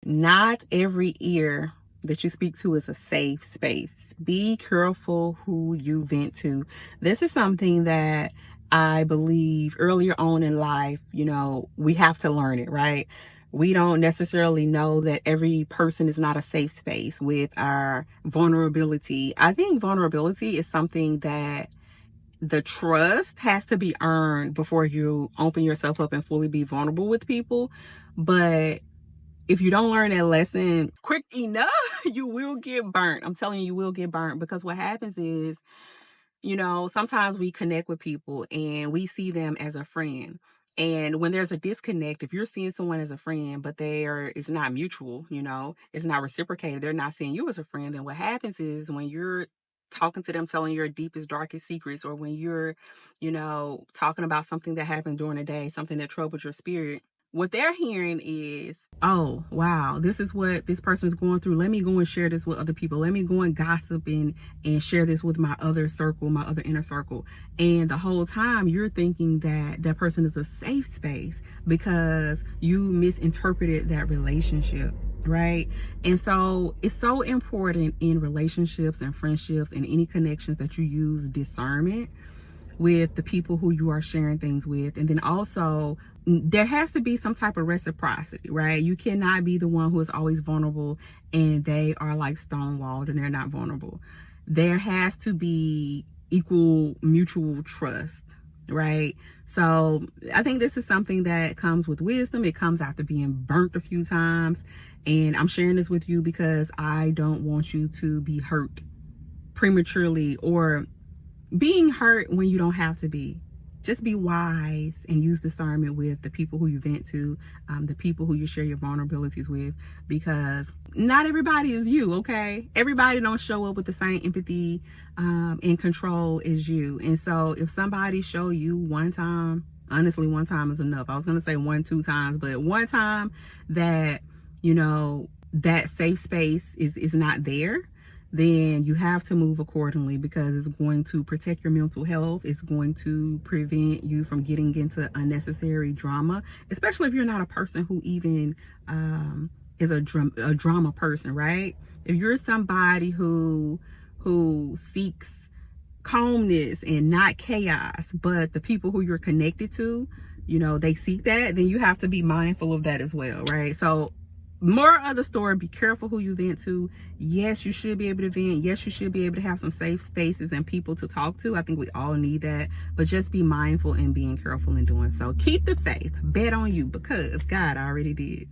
Not every ear that you speak to is a safe space. Be careful who you vent to. This is something that I believe earlier on in life, we have to learn it, right? We don't necessarily know that every person is not a safe space with our vulnerability. I think vulnerability is something that the trust has to be earned before you open yourself up and fully be vulnerable with people. But if you don't learn that lesson quick enough, you will get burnt. I'm telling you, you will get burnt, because what happens is, sometimes we connect with people and we see them as a friend. And when there's a disconnect, if you're seeing someone as a friend, but it's not mutual, it's not reciprocated, they're not seeing you as a friend, then what happens is when you're talking to them, telling your deepest, darkest secrets, or when you're, talking about something that happened during the day, something that troubled your spirit, what they're hearing is, oh, wow, this is what this person is going through. Let me go and share this with other people. Let me go and gossip and share this with my other circle, my other inner circle. And the whole time you're thinking that that person is a safe space because you misinterpreted that relationship, right? And so it's so important in relationships and friendships and any connections that you use discernment with the people who you are sharing things with. And then also there has to be some type of reciprocity, right? You cannot be the one who is always vulnerable and they are like stonewalled and they're not vulnerable. There has to be equal mutual trust, right? So I think this is something that comes with wisdom. It comes after being burnt a few times. And I'm sharing this with you because I don't want you to be hurt prematurely or being hurt when you don't have to be. Just be wise and use discernment with the people who you vent to, the people who you share your vulnerabilities with, because not everybody is you, okay? Everybody don't show up with the same empathy and control as you. And so if somebody show you one time, honestly, one time is enough. I was going to say 1-2 times, but one time that, that safe space is not there, then you have to move accordingly, because it's going to protect your mental health. It's going to prevent you from getting into unnecessary drama, especially if you're not a person who even is a drama person, right? If you're somebody who seeks calmness and not chaos, but the people who you're connected to, they seek that, then you have to be mindful of that as well, right? So more of the story, be careful who you vent to. Yes, you should be able to vent. Yes, you should be able to have some safe spaces and people to talk to. I think we all need that, but just be mindful and being careful in doing so. Keep the faith. Bet on you, because God already did.